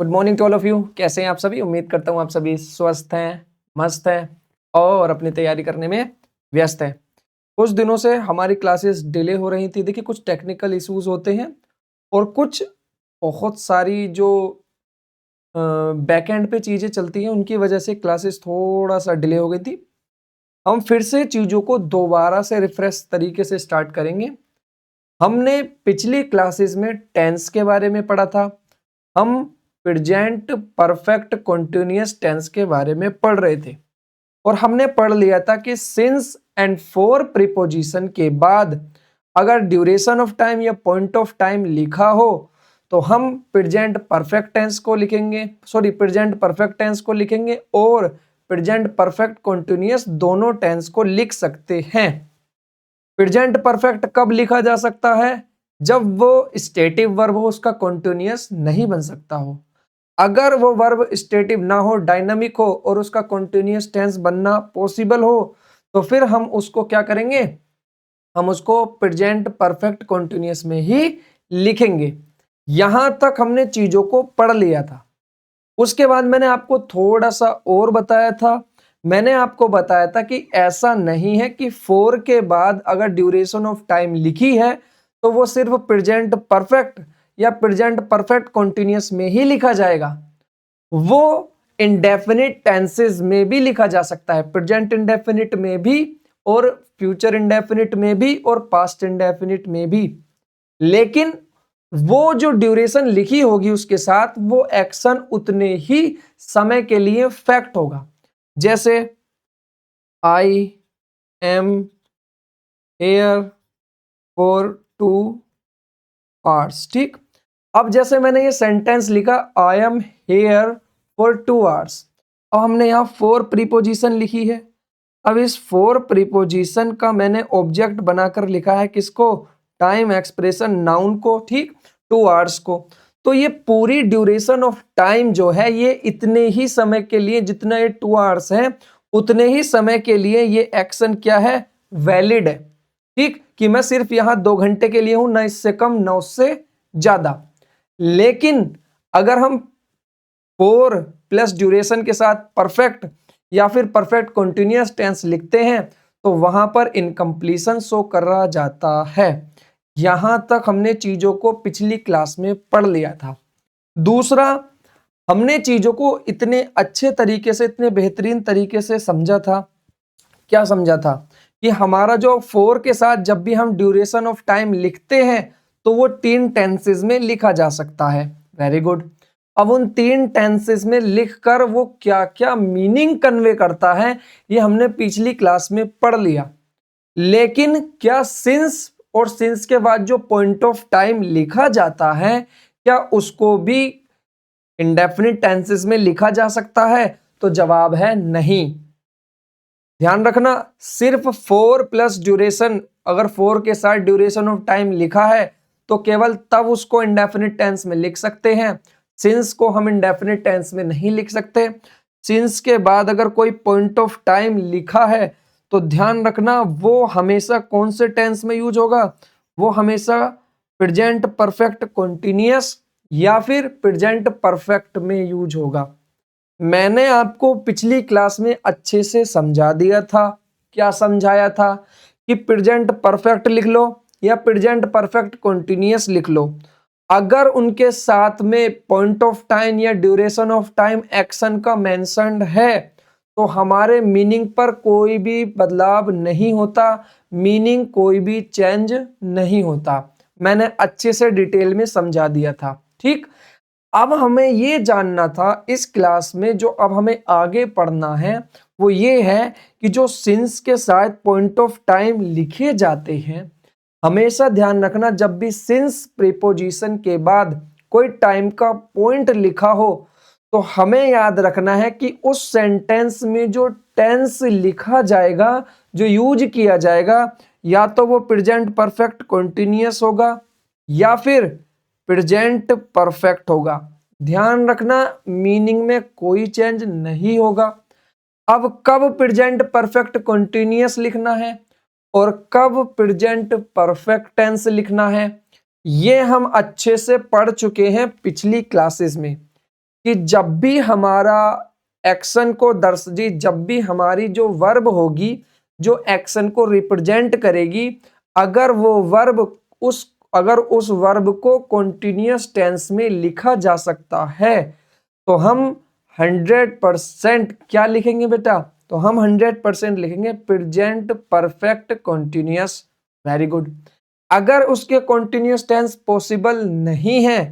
Good morning to all of you. कैसे हैं आप सभी? उम्मीद करता हूँ आप सभी स्वस्थ हैं, मस्त हैं और अपनी तैयारी करने में व्यस्त हैं। कुछ दिनों से हमारी क्लासेस डिले हो रही थी। देखिए, कुछ टेक्निकल इश्यूज होते हैं और कुछ बहुत सारी जो बैकएंड पे चीज़ें चलती हैं, उनकी वजह से क्लासेस थोड़ा सा डिले हो गई थी। हम फिर से चीज़ों को दोबारा से रिफ्रेश तरीके से स्टार्ट करेंगे। हमने पिछली क्लासेस में टेंस के बारे में पढ़ा था। हम प्रेजेंट परफेक्ट कॉन्टिन्यूअस टेंस के बारे में पढ़ रहे थे और हमने पढ़ लिया था कि सिंस एंड फॉर प्रीपोजिशन के बाद अगर ड्यूरेशन ऑफ टाइम या पॉइंट ऑफ टाइम लिखा हो तो हम प्रेजेंट परफेक्ट टेंस को लिखेंगे, प्रेजेंट परफेक्ट टेंस को लिखेंगे और प्रेजेंट परफेक्ट कॉन्टिन्यूअस दोनों टेंस को लिख सकते हैं। प्रेजेंट परफेक्ट कब लिखा जा सकता है? जब वो स्टेटिव वर्ब हो, उसका कॉन्टिन्यूअस नहीं बन सकता हो। अगर वो वर्ब स्टेटिव ना हो, डायनामिक हो और उसका कॉन्टिन्यूअस टेंस बनना पॉसिबल हो तो फिर हम उसको क्या करेंगे? हम उसको प्रेजेंट परफेक्ट कॉन्टिन्यूअस में ही लिखेंगे। यहां तक हमने चीजों को पढ़ लिया था। उसके बाद मैंने आपको थोड़ा सा और बताया था। मैंने आपको बताया था कि ऐसा नहीं है कि फोर के बाद अगर ड्यूरेशन ऑफ टाइम लिखी है तो वो सिर्फ प्रेजेंट परफेक्ट या प्रेजेंट परफेक्ट कॉन्टिन्यूअस में ही लिखा जाएगा। वो इंडेफिनिट टेंसेस में भी लिखा जा सकता है, प्रेजेंट इंडेफिनिट में भी और फ्यूचर इंडेफिनिट में भी और पास्ट इंडेफिनिट में भी। लेकिन वो जो ड्यूरेशन लिखी होगी उसके साथ वो एक्शन उतने ही समय के लिए फैक्ट होगा। जैसे I am here for 2 hours. ठीक, अब जैसे मैंने ये सेंटेंस लिखा I am here for 2 hours. अब हमने यहाँ फोर प्रीपोजिशन लिखी है। अब इस फोर प्रीपोजिशन का मैंने ऑब्जेक्ट बनाकर लिखा है किसको? टाइम एक्सप्रेशन नाउन को। ठीक, 2 आवर्स को। तो ये पूरी ड्यूरेशन ऑफ टाइम जो है ये इतने ही समय के लिए, जितना ये 2 आवर्स है उतने ही समय के लिए ये एक्शन क्या है? वैलिड है। ठीक, कि मैं सिर्फ यहां 2 घंटे के लिए हूं, ना इससे कम ना उससे ज्यादा। लेकिन अगर हम 4 प्लस ड्यूरेशन के साथ परफेक्ट या फिर परफेक्ट कॉन्टिन्यूअस टेंस लिखते हैं तो वहां पर इनकम्प्लीशन शो करा जाता है। यहां तक हमने चीजों को पिछली क्लास में पढ़ लिया था। दूसरा, हमने चीजों को इतने अच्छे तरीके से, इतने बेहतरीन तरीके से समझा था। क्या समझा था? कि हमारा जो 4 के साथ जब भी हम ड्यूरेशन ऑफ टाइम लिखते हैं तो वो 3 टेंसेस में लिखा जा सकता है। Very good. अब उन 3 टेंसेस में लिखकर वो क्या क्या मीनिंग कन्वे करता है ये हमने पिछली क्लास में पढ़ लिया। लेकिन क्या सिंस और सिंस के बाद जो पॉइंट ऑफ टाइम लिखा जाता है क्या उसको भी इंडेफिनिट टेंसेस में लिखा जा सकता है? तो जवाब है नहीं। ध्यान रखना, सिर्फ 4 प्लस ड्यूरेशन, अगर 4 के साथ ड्यूरेशन ऑफ टाइम लिखा है तो केवल तब उसको इंडेफिनिट टेंस में लिख सकते हैं। सिंस को हम इंडेफिनिट टेंस में नहीं लिख सकते। सिंस के बाद अगर कोई पॉइंट ऑफ टाइम लिखा है तो ध्यान रखना वो हमेशा कौन से टेंस में यूज होगा? वो हमेशा प्रेजेंट परफेक्ट कॉन्टिन्यूअस या फिर प्रेजेंट परफेक्ट में यूज होगा। मैंने आपको पिछली क्लास में अच्छे से समझा दिया था। क्या समझाया था? कि प्रेजेंट परफेक्ट लिख लो या प्रेजेंट परफेक्ट कॉन्टिन्यूअस लिख लो, अगर उनके साथ में पॉइंट ऑफ टाइम या ड्यूरेशन ऑफ टाइम एक्शन का मेंशन्ड है तो हमारे मीनिंग पर कोई भी बदलाव नहीं होता, मीनिंग कोई भी चेंज नहीं होता। मैंने अच्छे से डिटेल में समझा दिया था। ठीक, अब हमें ये जानना था इस क्लास में, जो अब हमें आगे पढ़ना है वो ये है कि जो सिंस के साथ पॉइंट ऑफ टाइम लिखे जाते हैं, हमेशा ध्यान रखना जब भी सिंस प्रीपोजिशन के बाद कोई टाइम का पॉइंट लिखा हो तो हमें याद रखना है कि उस सेंटेंस में जो टेंस लिखा जाएगा, जो यूज किया जाएगा, या तो वो प्रेजेंट परफेक्ट कॉन्टिन्यूअस होगा या फिर प्रेजेंट परफेक्ट होगा। ध्यान रखना, मीनिंग में कोई चेंज नहीं होगा। अब कब प्रेजेंट परफेक्ट कॉन्टिन्यूअस लिखना है और कब प्रेजेंट परफेक्ट टेंस लिखना है ये हम अच्छे से पढ़ चुके हैं पिछली क्लासेस में। कि जब भी हमारा एक्शन को जब भी हमारी जो वर्ब होगी जो एक्शन को रिप्रेजेंट करेगी, अगर उस वर्ब को कॉन्टिन्यूअस टेंस में लिखा जा सकता है तो हम 100% क्या लिखेंगे बेटा? तो हम 100% लिखेंगे present perfect continuous. Very good. अगर उसके कॉन्टिन्यूअस टेंस पॉसिबल नहीं है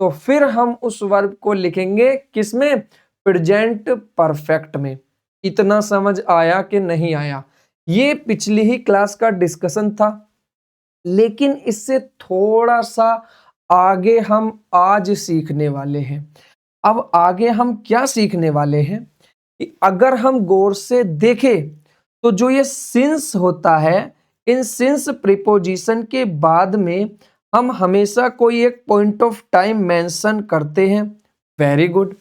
तो फिर हम उस वर्ब को लिखेंगे किसमें? प्रेजेंट परफेक्ट में। इतना समझ आया कि नहीं आया? ये पिछली ही क्लास का डिस्कशन था, लेकिन इससे थोड़ा सा आगे हम आज सीखने वाले हैं। अब आगे हम क्या सीखने वाले हैं कि अगर हम गौर से देखें तो जो ये सिंस होता है, इन सिंस प्रीपोजिशन के बाद में हम हमेशा कोई एक पॉइंट ऑफ टाइम मेंशन करते हैं। Very good.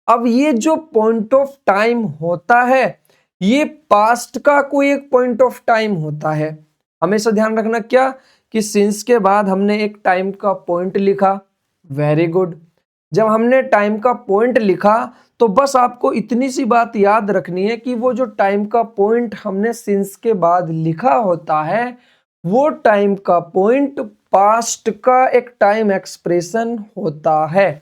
अब ये जो पॉइंट ऑफ टाइम होता है ये पास्ट का कोई एक पॉइंट ऑफ टाइम होता है। हमेशा ध्यान रखना क्या कि सिंस के बाद हमने एक टाइम का पॉइंट लिखा। Very good. जब हमने टाइम का पॉइंट लिखा तो बस आपको इतनी सी बात याद रखनी है कि वो जो टाइम का पॉइंट हमने सिंस के बाद लिखा होता है वो टाइम का पॉइंट पास्ट का एक टाइम एक्सप्रेशन होता है।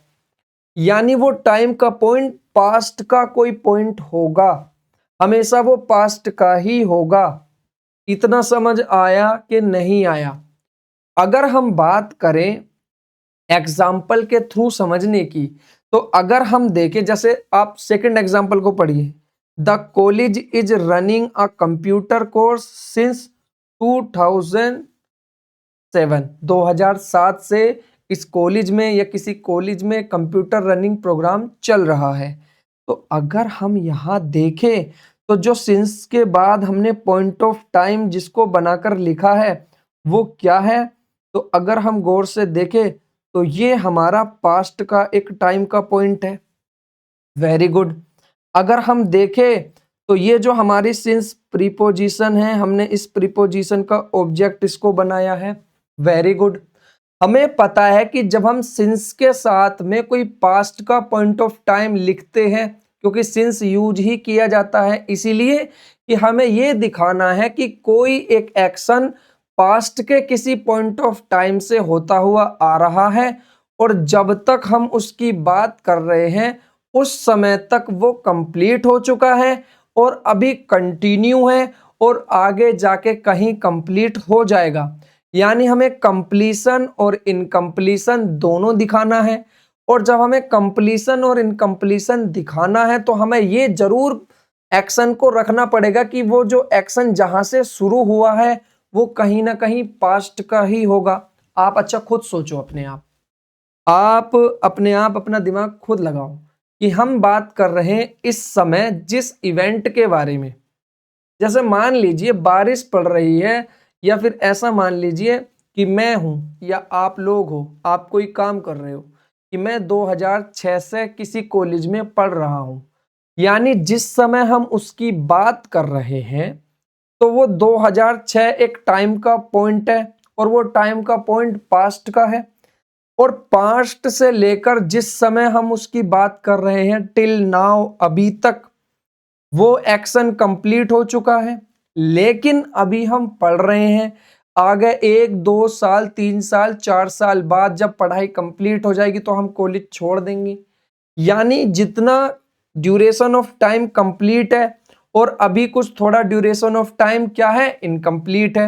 यानी वो टाइम का पॉइंट पास्ट का कोई पॉइंट होगा, हमेशा वो पास्ट का ही होगा। इतना समझ आया कि नहीं आया? अगर हम बात करें एग्जाम्पल के थ्रू समझने की, तो अगर हम देखें, जैसे आप सेकंड एग्जाम्पल को पढ़िए, the college is running a computer course since 2007 से इस कॉलेज में या किसी कॉलेज में कंप्यूटर रनिंग प्रोग्राम चल रहा है। तो अगर हम यहाँ देखें तो जो सिंस के बाद हमने पॉइंट ऑफ टाइम जिसको बनाकर लिखा है वो क्या है? तो अगर हम गौर से देखें तो ये हमारा पास्ट का एक टाइम का पॉइंट है। Very good. अगर हम देखें तो ये जो हमारी सिंस प्रीपोजिशन है, हमने इस प्रीपोजिशन का ऑब्जेक्ट इसको बनाया है। Very good. हमें पता है कि जब हम सिंस के साथ में कोई पास्ट का पॉइंट ऑफ टाइम लिखते हैं, क्योंकि सिंस यूज ही किया जाता है इसीलिए कि हमें ये दिखाना है कि कोई एक एक्शन पास्ट के किसी पॉइंट ऑफ टाइम से होता हुआ आ रहा है और जब तक हम उसकी बात कर रहे हैं उस समय तक वो कंप्लीट हो चुका है और अभी कंटिन्यू है और आगे जाके कहीं कंप्लीट हो जाएगा। यानी हमें कंप्लीशन और इनकम्प्लीशन दोनों दिखाना है, और जब हमें कंप्लीशन और इनकम्प्लीशन दिखाना है तो हमें ये जरूर एक्शन को रखना पड़ेगा कि वो जो एक्शन जहां से शुरू हुआ है वो कहीं ना कहीं पास्ट का ही होगा। आप अच्छा खुद सोचो, आप अपने आप अपना दिमाग खुद लगाओ कि हम बात कर रहे हैं इस समय जिस इवेंट के बारे में। जैसे मान लीजिए बारिश पड़ रही है, या फिर ऐसा मान लीजिए कि मैं हूं या आप लोग हो, आप कोई काम कर रहे हो कि मैं 2006 से किसी कॉलेज में पढ़ रहा हूं। यानी जिस समय हम उसकी बात कर रहे हैं तो वो 2006 एक टाइम का पॉइंट है और वो टाइम का पॉइंट पास्ट का है, और पास्ट से लेकर जिस समय हम उसकी बात कर रहे हैं टिल नाउ, अभी तक वो एक्शन कंप्लीट हो चुका है। लेकिन अभी हम पढ़ रहे हैं, आगे 1 2 साल 3 साल 4 साल बाद जब पढ़ाई कंप्लीट हो जाएगी तो हम कॉलेज छोड़ देंगे। यानी जितना ड्यूरेशन ऑफ टाइम कंप्लीट है और अभी कुछ थोड़ा ड्यूरेशन ऑफ टाइम क्या है, इनकम्प्लीट है।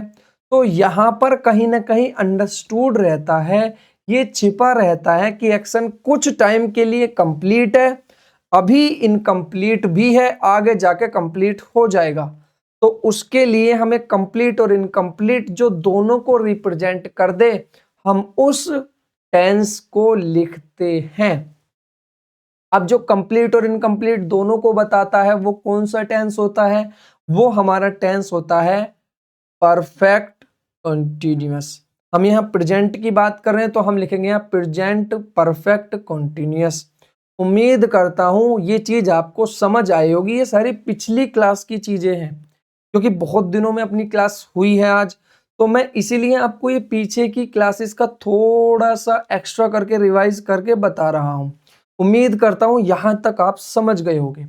तो यहाँ पर कहीं ना कहीं अंडरस्टूड रहता है, ये छिपा रहता है कि एक्शन कुछ टाइम के लिए कंप्लीट है, अभी इनकम्प्लीट भी है, आगे जाके कंप्लीट हो जाएगा। तो उसके लिए हमें कंप्लीट और इनकम्प्लीट जो दोनों को रिप्रेजेंट कर दे, हम उस टेंस को लिखते हैं। अब जो कंप्लीट और इनकम्प्लीट दोनों को बताता है वो कौन सा टेंस होता है? वो हमारा टेंस होता है परफेक्ट कॉन्टिन्यूअस। हम यहाँ प्रेजेंट की बात कर रहे हैं तो हम लिखेंगे यहाँ प्रेजेंट परफेक्ट कॉन्टिन्यूअस। उम्मीद करता हूं ये चीज आपको समझ आई होगी। ये सारी पिछली क्लास की चीजें हैं क्योंकि बहुत दिनों में अपनी क्लास हुई है आज, तो मैं इसीलिए आपको ये पीछे की क्लासेस का थोड़ा सा एक्स्ट्रा करके रिवाइज करके बता रहा हूं। उम्मीद करता हूं यहां तक आप समझ गए होंगे।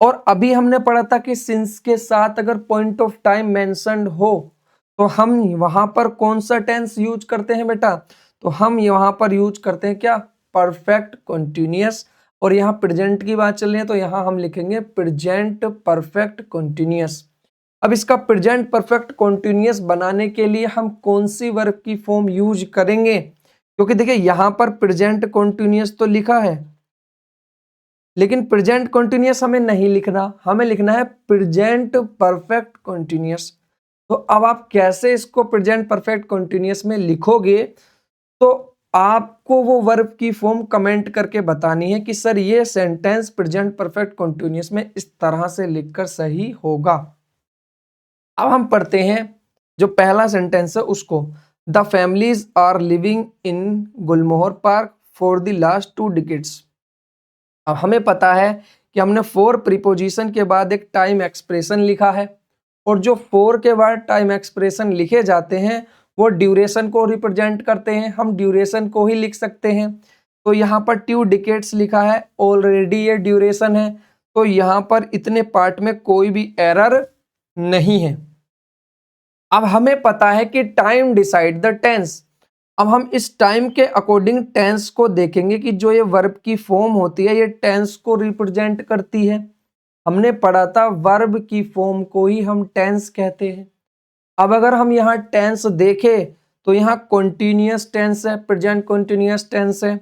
और अभी हमने पढ़ा था कि सिंस के साथ अगर पॉइंट ऑफ टाइम मेंशन्ड हो तो हम वहां पर कौन सा टेंस यूज करते हैं बेटा? तो हम यहां पर यूज करते हैं क्या? Perfect continuous. और यहाँ प्रेजेंट की बात चल रही है तो यहाँ हम लिखेंगे प्रेजेंट परफेक्ट कंटिन्यूअस। अब इसका प्रेजेंट परफेक्ट कंटिन्यूअस बनाने के लिए हम कौन सी वर्ब की फॉर्म यूज करेंगे? क्योंकि देखिए यहां पर प्रेजेंट कंटिन्यूअस तो लिखा है, लेकिन प्रेजेंट कंटिन्यूअस हमें नहीं लिखना, हमें लिखना है प्रेजेंट परफेक्ट कंटिन्यूअस। तो अब आप कैसे इसको प्रेजेंट परफेक्ट कंटिन्यूअस में लिखोगे? तो आपको वो वर्ब की फॉर्म कमेंट करके बतानी है कि सर ये सेंटेंस प्रेजेंट परफेक्ट कंटिन्यूअस में इस तरह से लिखकर सही होगा। अब हम पढ़ते हैं जो पहला सेंटेंस है उसको। The families are living in Gulmohar Park for the last 2 decades. अब हमें पता है कि हमने फॉर प्रीपोजिशन के बाद एक टाइम एक्सप्रेशन लिखा है, और जो फॉर के बाद टाइम एक्सप्रेशन लिखे जाते हैं वो ड्यूरेशन को रिप्रेजेंट करते हैं, हम ड्यूरेशन को ही लिख सकते हैं। तो यहाँ पर 2 डिकेड्स लिखा है, ऑलरेडी ये ड्यूरेशन है, तो यहाँ पर इतने पार्ट में कोई भी एरर नहीं है। अब हमें पता है कि टाइम डिसाइड द टेंस। अब हम इस टाइम के अकॉर्डिंग टेंस को देखेंगे कि जो ये वर्ब की फॉर्म होती है ये टेंस को रिप्रेजेंट करती है। हमने पढ़ा था वर्ब की फॉर्म को ही हम टेंस कहते हैं। अब अगर हम यहाँ टेंस देखें तो यहाँ कॉन्टिन्यूअस टेंस है, प्रेजेंट कॉन्टिन्यूअस टेंस है।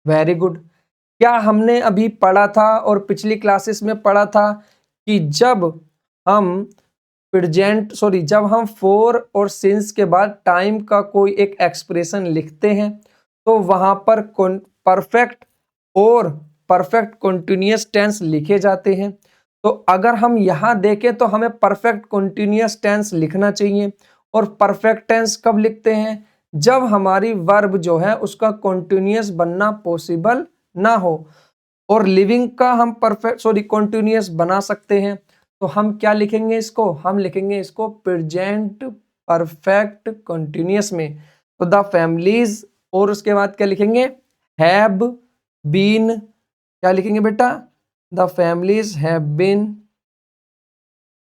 Very good. क्या हमने अभी पढ़ा था और पिछली क्लासेस में पढ़ा था कि जब हम फॉर और सिंस के बाद टाइम का कोई एक एक्सप्रेशन लिखते हैं तो वहां पर परफेक्ट और परफेक्ट कंटिन्यूअस टेंस लिखे जाते हैं। तो अगर हम यहाँ देखें तो हमें परफेक्ट कंटिन्यूअस टेंस लिखना चाहिए। और परफेक्ट टेंस कब लिखते हैं? जब हमारी वर्ब जो है उसका कंटिन्यूअस बनना पॉसिबल ना हो। और लिविंग का हम कंटिन्यूअस बना सकते हैं। तो हम क्या लिखेंगे इसको? हम लिखेंगे इसको प्रेजेंट परफेक्ट कंटिन्यूअस में। तो द फैमिलीज, और उसके बाद क्या लिखेंगे? Have been. क्या लिखेंगे बेटा? The families have been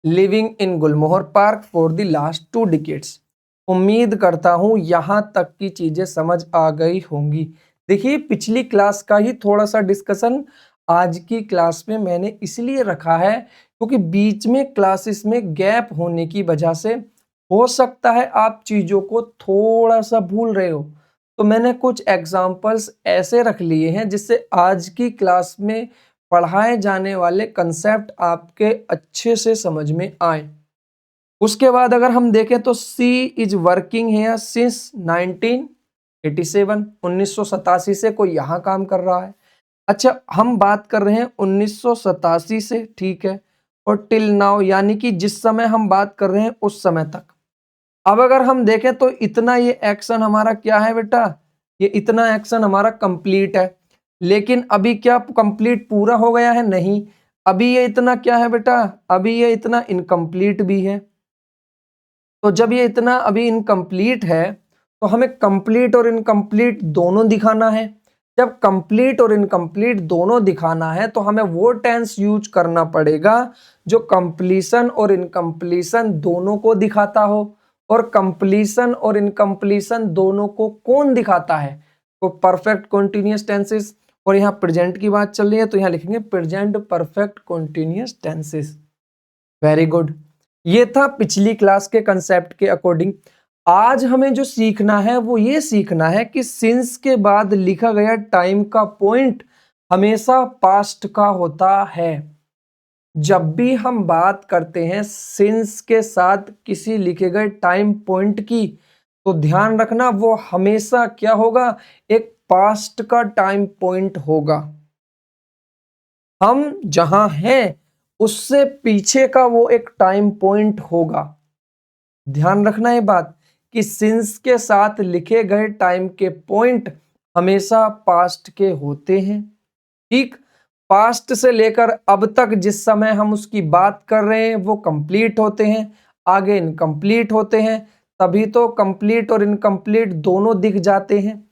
living in Gulmohar Park for the last 2 decades. उम्मीद करता हूं यहां तक की चीजें समझ आ गई होंगी। देखिए पिछली क्लास का ही थोड़ा सा डिस्कशन आज की क्लास में मैंने इसलिए रखा है क्योंकि बीच में क्लासेस में गैप होने की वजह से हो सकता है आप चीजों को थोड़ा सा भूल रहे हो। तो मैंने कुछ एग्जाम्पल्स ऐसे रख लिए हैं जिससे आज की क्लास में पढ़ाए जाने वाले कंसेप्ट आपके अच्छे से समझ में आए। उसके बाद अगर हम देखें तो सी इज वर्किंग हियर सिंस 1987, 1987 से कोई यहाँ काम कर रहा है। अच्छा हम बात कर रहे हैं 1987 से, ठीक है, और टिल नाउ यानी कि जिस समय हम बात कर रहे हैं उस समय तक। अब अगर हम देखें तो इतना ये एक्शन हमारा क्या है बेटा? ये इतना एक्शन हमारा कंप्लीट है। लेकिन अभी क्या कंप्लीट पूरा हो गया है? नहीं, अभी ये इतना क्या है बेटा? अभी ये इतना इनकम्प्लीट भी है। तो जब ये इतना अभी इनकम्प्लीट है तो हमें कंप्लीट और इनकम्प्लीट दोनों दिखाना है। जब कंप्लीट और इनकम्प्लीट दोनों दिखाना है तो हमें वो टेंस यूज करना पड़ेगा जो कंप्लीशन और इनकम्प्लीशन दोनों को दिखाता हो। और कंप्लीशन और इनकम्प्लीशन दोनों को कौन दिखाता है? तो परफेक्ट कॉन्टिन्यूअस टेंसेस। और यहाँ प्रेजेंट की बात चल रही है तो यहाँ लिखेंगे present perfect continuous tenses. Very good. ये था पिछली क्लास के कंसेप्ट के अकॉर्डिंग। आज हमें जो सीखना है वो ये सीखना है कि सिंस के बाद लिखा गया टाइम का पॉइंट हमेशा पास्ट का होता है। जब भी हम बात करते हैं सिंस के साथ किसी लिखे गए टाइम पॉइंट की तो ध्यान रखना वो हमेशा क्या होगा? एक पास्ट का टाइम पॉइंट होगा। हम जहां हैं उससे पीछे का वो एक टाइम पॉइंट होगा। ध्यान रखना ये बात कि सिंस के साथ लिखे गए टाइम के पॉइंट हमेशा पास्ट के होते हैं। ठीक, पास्ट से लेकर अब तक जिस समय हम उसकी बात कर रहे हैं वो कंप्लीट होते हैं, आगे इनकम्प्लीट होते हैं, तभी तो कंप्लीट और इनकम्प्लीट दोनों दिख जाते हैं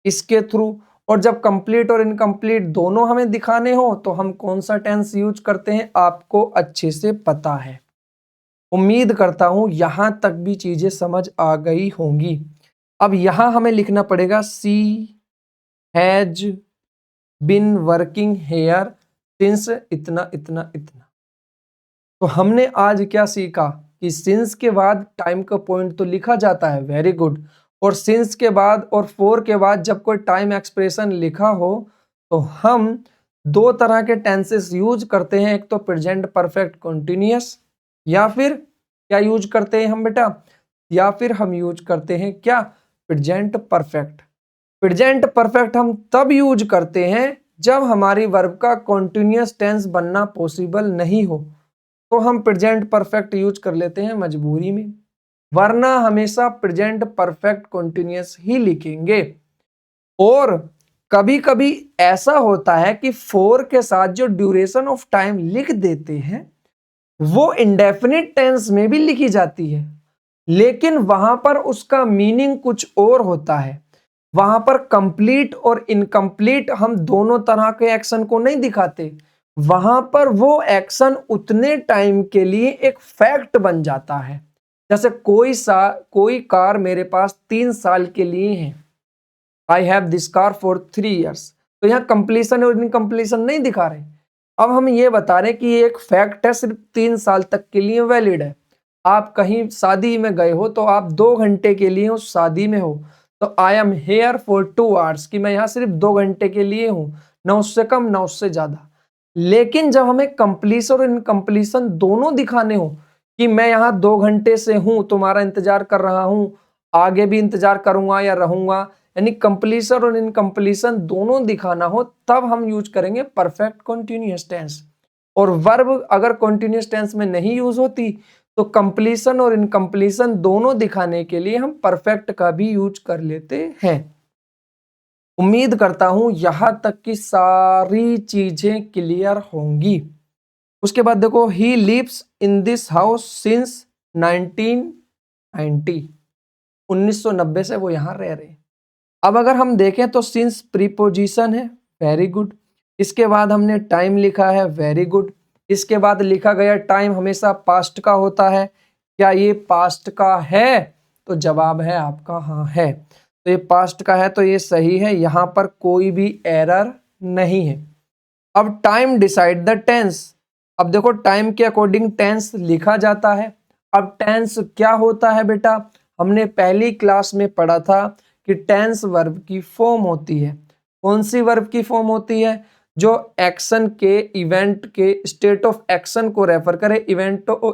इसके थ्रू। और जब कंप्लीट और इनकम्प्लीट दोनों हमें दिखाने हो तो हम कौन सा टेंस यूज करते हैं आपको अच्छे से पता है। उम्मीद करता हूं यहां तक भी चीजें समझ आ गई होंगी। अब यहां हमें लिखना पड़ेगा she has been working here since इतना इतना इतना। तो हमने आज क्या सीखा कि सिंस के बाद टाइम का पॉइंट तो लिखा जाता है, वेरी गुड। और सिंस के बाद और फॉर के बाद जब कोई टाइम एक्सप्रेशन लिखा हो तो हम दो तरह के टेंसेस यूज करते हैं, एक तो प्रेजेंट परफेक्ट कंटिन्यूअस, या फिर क्या यूज करते हैं हम बेटा, या फिर हम यूज करते हैं क्या, प्रेजेंट परफेक्ट। प्रेजेंट परफेक्ट हम तब यूज करते हैं जब हमारी वर्ब का कॉन्टिन्यूअस टेंस बनना पॉसिबल नहीं हो, तो हम प्रेजेंट परफेक्ट यूज कर लेते हैं मजबूरी में, वरना हमेशा प्रेजेंट परफेक्ट कॉन्टिन्यूअस ही लिखेंगे। और कभी कभी ऐसा होता है कि फॉर के साथ जो ड्यूरेशन ऑफ टाइम लिख देते हैं वो इंडेफिनिट टेंस में भी लिखी जाती है, लेकिन वहां पर उसका मीनिंग कुछ और होता है। वहां पर कंप्लीट और इनकम्प्लीट हम दोनों तरह के एक्शन को नहीं दिखाते, वहां पर वो एक्शन उतने टाइम के लिए एक फैक्ट बन जाता है। जैसे कोई कार मेरे पास 3 साल के लिए है, I have this car for 3 years, तो यहाँ कंप्लीशन और इनकम्प्लीशन नहीं दिखा रहे। अब हम ये बता रहे कि ये एक फैक्ट है, सिर्फ 3 साल तक के लिए वैलिड है। आप कहीं शादी में गए हो तो आप 2 घंटे के लिए उस शादी में हो, तो I am here for 2 hours, कि मैं यहाँ सिर्फ 2 घंटे के लिए हूं, ना उससे कम ना उससे ज्यादा। लेकिन जब हमें कंप्लीशन और इनकम्प्लीशन दोनों दिखाने हो कि मैं यहाँ 2 घंटे से हूं, तुम्हारा इंतजार कर रहा हूं, आगे भी इंतजार करूंगा या रहूंगा, यानी कंप्लीशन और इनकम्प्लीशन दोनों दिखाना हो, तब हम यूज करेंगे परफेक्ट कॉन्टिन्यूअस टेंस। और वर्ब अगर कॉन्टिन्यूअस टेंस में नहीं यूज होती तो कंप्लीशन और इनकम्प्लीशन दोनों दिखाने के लिए हम परफेक्ट का भी यूज कर लेते हैं। उम्मीद करता हूं यहां तक की सारी चीजें क्लियर होंगी। उसके बाद देखो, he lives in this house since 1990, 1990 से वो यहां रह रहे हैं। अब अगर हम देखें तो सिंस प्रीपोजिशन है, वेरी गुड। इसके बाद हमने टाइम लिखा है, वेरी गुड। इसके बाद लिखा गया टाइम हमेशा पास्ट का होता है, क्या ये पास्ट का है? तो जवाब है आपका हाँ है। तो ये पास्ट का है तो ये सही है, यहां पर कोई भी एरर नहीं है। अब टाइम डिसाइड द टेंस। अब देखो टाइम के अकॉर्डिंग टेंस लिखा जाता है। अब टेंस क्या होता है बेटा, हमने पहली क्लास में पढ़ा था कि टेंस वर्ब की फॉर्म होती है। कौन सी वर्ब की फॉर्म होती है? जो एक्शन के, इवेंट के स्टेट ऑफ एक्शन को रेफर करे,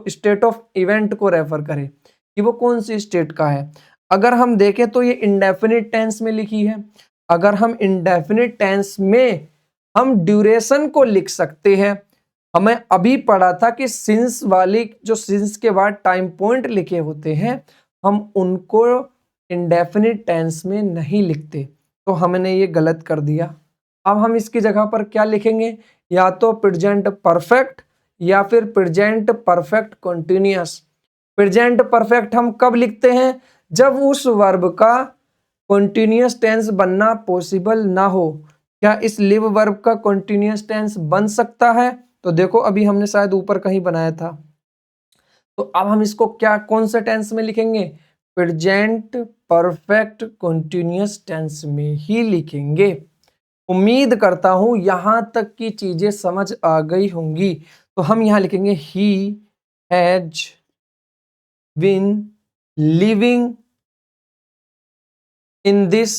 स्टेट ऑफ इवेंट को रेफर करे कि वो कौन सी स्टेट का है। अगर हम देखें तो ये इंडेफिनिट टेंस में लिखी है। अगर हम इंडेफिनिट टेंस में हम ड्यूरेशन को लिख सकते हैं। हमें अभी पढ़ा था कि सिंस वाली, जो सिंस के बाद टाइम पॉइंट लिखे होते हैं, हम उनको इंडेफिनिट टेंस में नहीं लिखते, तो हमने ये गलत कर दिया। अब हम इसकी जगह पर क्या लिखेंगे, या तो प्रेजेंट परफेक्ट या फिर present perfect continuous. Present perfect हम कब लिखते हैं? जब उस वर्ब का कंटिन्यूअस टेंस बनना पॉसिबल ना हो। क्या इस लिव वर्ब का कंटिन्यूअस टेंस बन सकता है? तो देखो अभी हमने शायद ऊपर कहीं बनाया था, तो अब हम इसको क्या, कौन से टेंस में लिखेंगे? प्रेजेंट परफेक्ट कंटिन्यूअस टेंस में ही लिखेंगे। उम्मीद करता हूं यहां तक की चीजें समझ आ गई होंगी। तो हम यहां लिखेंगे he has been living in this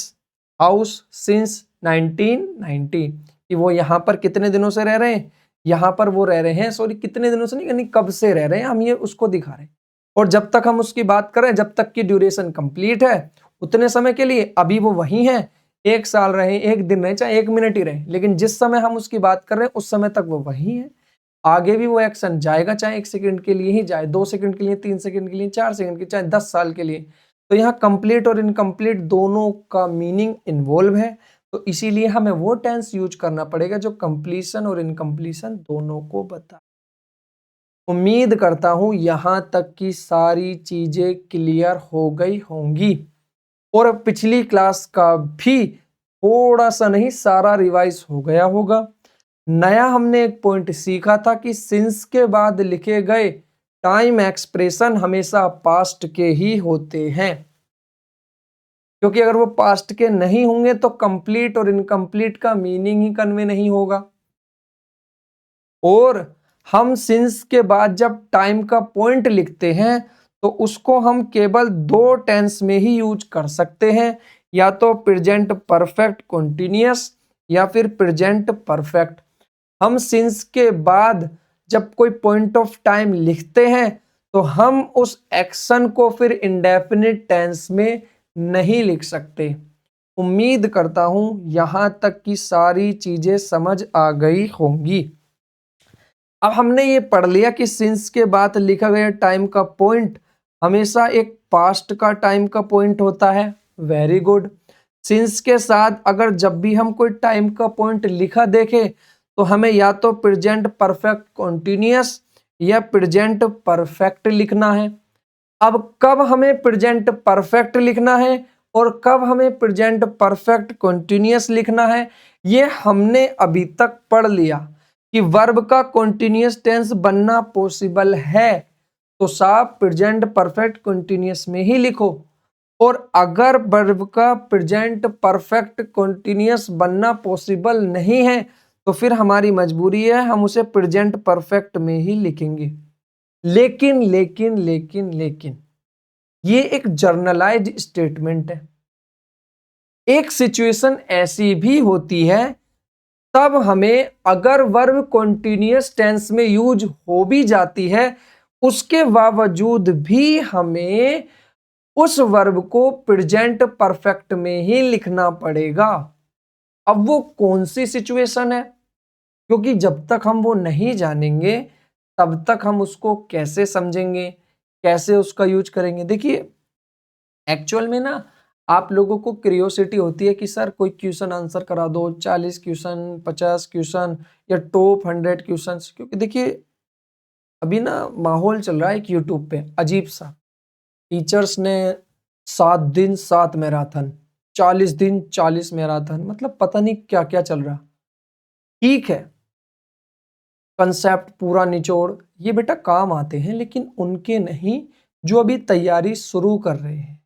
house since 1990, कि वो यहां पर कितने दिनों से रह रहे हैं, यहां पर वो रह रहे हैं, सॉरी कितने दिनों से नहीं, यानी कब से रह रहे हैं, हम ये उसको दिखा रहे हैं। और जब तक हम उसकी बात करें, जब तक की ड्यूरेशन कंप्लीट है उतने समय के लिए अभी वो वही है, 1 साल रहे, 1 दिन रहे, चाहे 1 मिनट ही रहे, लेकिन जिस समय हम उसकी बात कर रहे हैं उस समय तक वो वही है। आगे भी वो एक्शन जाएगा, चाहे 1 सेकंड के लिए ही जाए, 2 सेकंड के लिए, 3 सेकंड के लिए, 4 सेकंड के, चाहे 10 साल के लिए। तो यहाँ कंप्लीट और इनकम्प्लीट दोनों का मीनिंग इन्वॉल्व है, तो इसीलिए हमें वो टेंस यूज करना पड़ेगा जो कंप्लीशन और इनकम्प्लीशन दोनों को बता। उम्मीद करता हूं यहां तक की सारी चीजें क्लियर हो गई होंगी। और पिछली क्लास का भी थोड़ा सा नहीं, सारा रिवाइज हो गया होगा। नया हमने एक पॉइंट सीखा था कि सिंस के बाद लिखे गए टाइम एक्सप्रेशन हमेशा पास्ट के ही होते हैं, क्योंकि अगर वो पास्ट के नहीं होंगे तो कंप्लीट और इनकम्प्लीट का मीनिंग ही कन्वे नहीं होगा। और हम सिंस के बाद जब टाइम का पॉइंट लिखते हैं तो उसको हम केवल दो टेंस में ही यूज कर सकते हैं, या तो प्रेजेंट परफेक्ट कंटिन्यूअस या फिर प्रेजेंट परफेक्ट। हम सिंस के बाद जब कोई पॉइंट ऑफ टाइम लिखते हैं तो हम उस एक्शन को फिर इंडेफिनिट टेंस में नहीं लिख सकते। उम्मीद करता हूं यहां तक की सारी चीजें समझ आ गई होंगी। अब हमने ये पढ़ लिया कि सिंस के बाद लिखा गया टाइम का पॉइंट हमेशा एक पास्ट का टाइम का पॉइंट होता है। Very good. सिंस के साथ अगर जब भी हम कोई टाइम का पॉइंट लिखा देखे तो हमें या तो प्रेजेंट परफेक्ट कंटीन्यूअस या प्रेजेंट परफेक्ट लिखना है। अब कब हमें प्रेजेंट परफेक्ट लिखना है और कब हमें प्रेजेंट परफेक्ट कंटीन्यूअस लिखना है, ये हमने अभी तक पढ़ लिया कि वर्ब का कंटीन्यूअस टेंस बनना पॉसिबल है तो साफ प्रेजेंट परफेक्ट कंटीन्यूअस में ही लिखो, और अगर वर्ब का प्रेजेंट परफेक्ट कंटीन्यूअस बनना पॉसिबल नहीं है तो फिर हमारी मजबूरी है, हम उसे प्रेजेंट परफेक्ट में ही लिखेंगे। लेकिन लेकिन लेकिन लेकिन ये एक जर्नलाइज्ड स्टेटमेंट है। एक सिचुएशन ऐसी भी होती है तब हमें अगर वर्ब कॉन्टिन्यूअस टेंस में यूज हो भी जाती है उसके बावजूद भी हमें उस वर्ब को प्रेजेंट परफेक्ट में ही लिखना पड़ेगा। अब वो कौन सी सिचुएशन है, क्योंकि जब तक हम वो नहीं जानेंगे तब तक हम उसको कैसे समझेंगे, कैसे उसका यूज करेंगे। देखिए एक्चुअल में ना आप लोगों को क्यूरियोसिटी होती है कि सर कोई क्वेश्चन आंसर करा दो, 40 क्वेश्चन, 50 क्वेश्चन या टॉप 100 क्वेश्चन। क्योंकि देखिए अभी ना माहौल चल रहा है एक यूट्यूब पे अजीब सा, टीचर्स ने 7 दिन 7 मैराथन, 40 दिन 40 मैराथन, मतलब पता नहीं क्या क्या चल रहा। ठीक है, कंसेप्ट पूरा निचोड़ ये बेटा काम आते हैं, लेकिन उनके नहीं जो अभी तैयारी शुरू कर रहे हैं,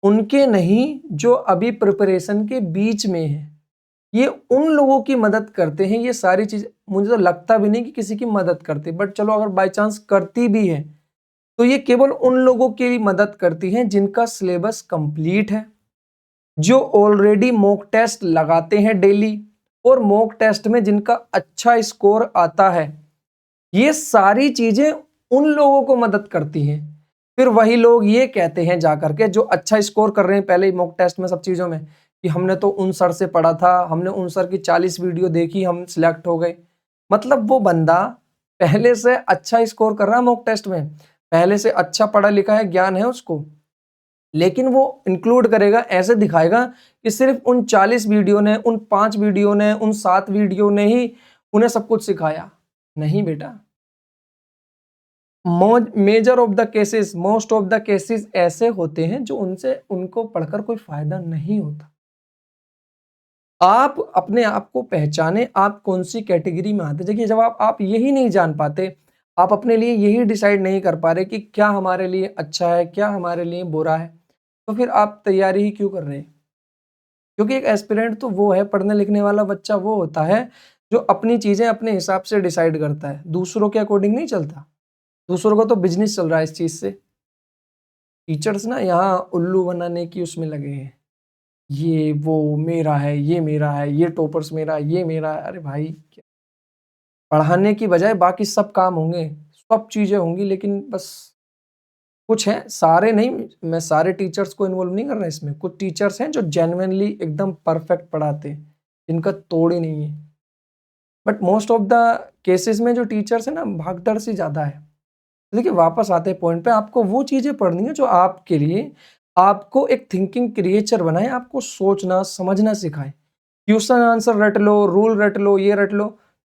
उनके नहीं जो अभी प्रिपरेशन के बीच में है। ये उन लोगों की मदद करते हैं। ये सारी चीज मुझे तो लगता भी नहीं कि किसी की मदद करती, बट चलो अगर बाय चांस करती भी है तो ये केवल उन लोगों की मदद करती है जिनका सिलेबस कंप्लीट है, जो ऑलरेडी मॉक टेस्ट लगाते हैं डेली, और मॉक टेस्ट में जिनका अच्छा स्कोर आता है। ये सारी चीजें उन लोगों को मदद करती हैं। फिर वही लोग ये कहते हैं जाकर के, जो अच्छा स्कोर कर रहे हैं पहले ही मॉक टेस्ट में सब चीजों में, कि हमने तो उन सर से पढ़ा था, हमने उन सर की 40 वीडियो देखी, हम सिलेक्ट हो गए। मतलब वो बंदा पहले से अच्छा स्कोर कर रहा है मॉक टेस्ट में, पहले से अच्छा पढ़ा लिखा है, ज्ञान है उसको, लेकिन वो इंक्लूड करेगा, ऐसे दिखाएगा कि सिर्फ उन 40 वीडियो ने, उन 5 वीडियो ने, उन 7 वीडियो ने ही उन्हें सब कुछ सिखाया। नहीं बेटा, measure of the cases, most of the cases ऐसे होते हैं जो उनको पढ़कर कोई फायदा नहीं होता। आप अपने आप को पहचाने, आप कौन सी कैटेगरी में आते। देखिए जब आप यही नहीं जान पाते, आप अपने लिए यही डिसाइड नहीं कर पा रहे कि क्या हमारे लिए अच्छा है, क्या हमारे लिए बुरा है, तो फिर आप तैयारी ही क्यों कर रहे हैं। क्योंकि एक एस्पिरेंट तो वो है, पढ़ने लिखने वाला बच्चा वो होता है जो अपनी चीजें अपने हिसाब से डिसाइड करता है, दूसरों के अकॉर्डिंग नहीं चलता। दूसरों को तो बिजनेस चल रहा है इस चीज से। टीचर्स ना यहाँ उल्लू बनाने की उसमें लगे हैं, ये वो मेरा है, ये मेरा है, ये टॉपर्स मेरा है, ये मेरा है। अरे भाई पढ़ाने की बजाय बाकी सब काम होंगे, सब चीजें होंगी, लेकिन बस कुछ है, सारे नहीं, मैं सारे टीचर्स को इन्वॉल्व नहीं कर रहा इसमें। कुछ टीचर्स हैं जो जेन्युइनली एकदम परफेक्ट पढ़ाते हैं, जिनका तोड़ ही नहीं है। But most of the cases में जो टीचर्स है ना, भागदड़ सी ज्यादा है। देखिए वापस आते हैं पॉइंट पे, आपको वो चीजें पढ़नी है जो आपके लिए आपको एक थिंकिंग क्रिएचर बनाए, आपको सोचना समझना सिखाए। क्वेश्चन आंसर रट लो, रूल रट लो, ये रट लो,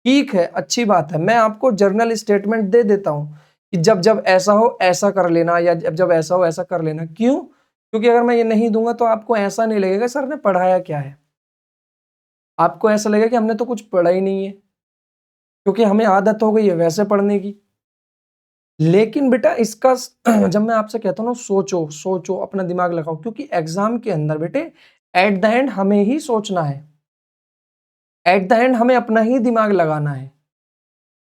ठीक है, अच्छी बात है। मैं आपको जर्नल स्टेटमेंट दे देता हूं कि जब जब ऐसा हो ऐसा कर लेना, या जब जब ऐसा हो ऐसा कर लेना। क्यों? क्योंकि अगर मैं ये नहीं दूंगा तो आपको ऐसा नहीं लगेगा सर ने पढ़ाया क्या है। आपको ऐसा लगेगा कि हमने तो कुछ पढ़ा ही नहीं है, क्योंकि हमें आदत हो गई है वैसे पढ़ने की। लेकिन बेटा इसका जब मैं आपसे कहता हूँ ना, सोचो सोचो, अपना दिमाग लगाओ, क्योंकि एग्जाम के अंदर बेटे एट द एंड हमें ही सोचना है, एट द एंड हमें अपना ही दिमाग लगाना है।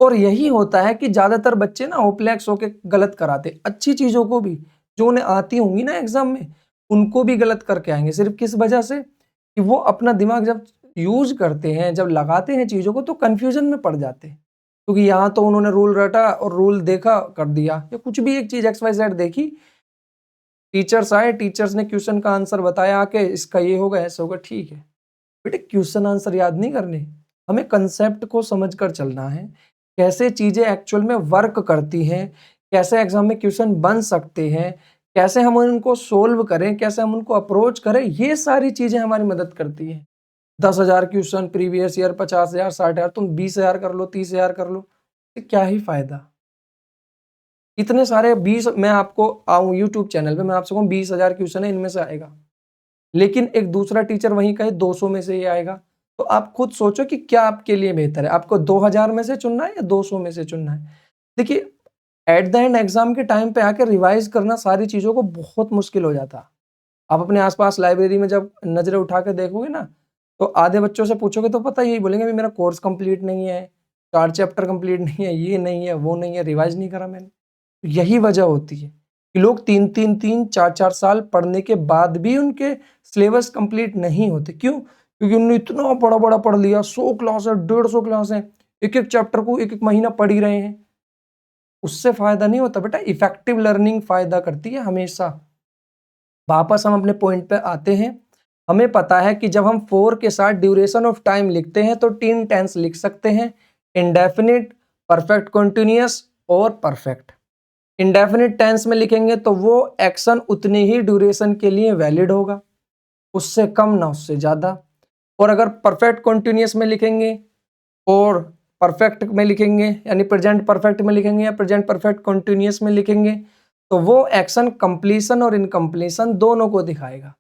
और यही होता है कि ज्यादातर बच्चे ना होपलेक्स होके गलत कराते, अच्छी चीजों को भी जो उन्हें आती होंगी ना एग्जाम में, उनको भी गलत करके आएंगे। सिर्फ किस वजह से? कि वो अपना दिमाग जब यूज करते हैं, जब लगाते हैं चीजों को, तो कंफ्यूजन में पड़ जाते हैं। क्योंकि यहाँ तो उन्होंने रूल रटा और रूल देखा कर दिया, या कुछ भी एक चीज XYZ देखी, टीचर्स आए, टीचर्स ने क्वेश्चन का आंसर बताया आके, इसका ये होगा ऐसा होगा, ठीक है बेटे क्वेश्चन आंसर याद नहीं करने, हमें कंसेप्ट को समझकर चलना है, कैसे चीजें एक्चुअल में वर्क करती हैं, कैसे एग्जाम में क्वेश्चन बन सकते हैं, कैसे हम उनको सोल्व करें, कैसे हम उनको अप्रोच करें, ये सारी चीजें हमारी मदद करती हैं। 10,000 क्वेश्चन प्रीवियस ईयर, 50,000, 60,000, तुम 20,000 कर लो, 30,000 कर लो, क्या ही फायदा? इतने सारे 20, मैं आपको आऊं यूट्यूब चैनल पे, मैं आपसे कहूँ 20,000 क्वेश्चन है, इनमें से आएगा, लेकिन एक दूसरा टीचर वहीं कहे 200 में से ये आएगा, तो आप खुद सोचो कि क्या आपके लिए बेहतर है, आपको 2,000 में से चुनना है या 200 में से चुनना है। देखिए एट द एंड एग्जाम के टाइम पे आकर रिवाइज करना सारी चीजों को बहुत मुश्किल हो जाता। आप अपने आसपास लाइब्रेरी में जब नजरें उठा के देखोगे ना, तो आधे बच्चों से पूछोगे तो पता यही बोलेंगे, मेरा कोर्स कंप्लीट नहीं है, 4 चैप्टर कंप्लीट नहीं है, ये नहीं है, वो नहीं है, रिवाइज नहीं करा मैंने। यही वजह होती है कि लोग 3-3, 4-4 साल पढ़ने के बाद भी उनके सिलेबस कंप्लीट नहीं होते। क्यों? क्योंकि उन्होंने इतना बड़ा बड़ा पढ़ लिया, 100 क्लास है, 150 क्लास है, एक एक चैप्टर को एक एक महीना पढ़ ही रहे हैं, उससे फायदा नहीं होता बेटा। इफेक्टिव लर्निंग फायदा करती है हमेशा। वापस हम अपने पॉइंट पे आते हैं। हमें पता है कि जब हम फोर के साथ ड्यूरेशन ऑफ टाइम लिखते हैं तो 3 टेंस लिख सकते हैं, इंडेफिनिट, परफेक्ट कंटिन्यूअस और परफेक्ट। इंडेफिनिट टेंस में लिखेंगे तो वो एक्शन उतनी ही ड्यूरेशन के लिए वैलिड होगा, उससे कम ना उससे ज्यादा। और अगर परफेक्ट कंटिन्यूअस में लिखेंगे और परफेक्ट में लिखेंगे, यानी प्रेजेंट परफेक्ट में लिखेंगे या प्रेजेंट परफेक्ट कंटिन्यूअस में लिखेंगे, तो वो एक्शन कंप्लीशन और इनकम्प्लीशन दोनों को दिखाएगा।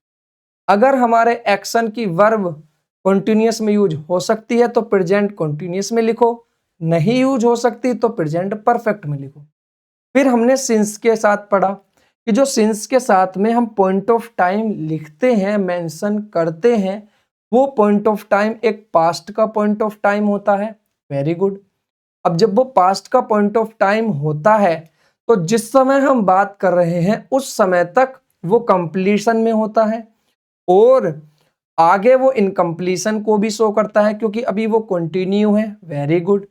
अगर हमारे एक्शन की वर्ब कंटिन्यूअस में यूज हो सकती है तो प्रेजेंट कंटिन्यूअस में लिखो, नहीं यूज हो सकती तो प्रेजेंट परफेक्ट में लिखो। फिर हमने सिंस के साथ पढ़ा कि जो सिंस के साथ में हम पॉइंट ऑफ टाइम लिखते हैं, मेंशन करते हैं, वो पॉइंट ऑफ टाइम एक पास्ट का पॉइंट ऑफ टाइम होता है। Very good. अब जब वो पास्ट का पॉइंट ऑफ टाइम होता है तो जिस समय हम बात कर रहे हैं उस समय तक वो कंप्लीशन में होता है, और आगे वो इनकम्प्लीशन को भी शो करता है क्योंकि अभी वो कंटिन्यू है। Very good.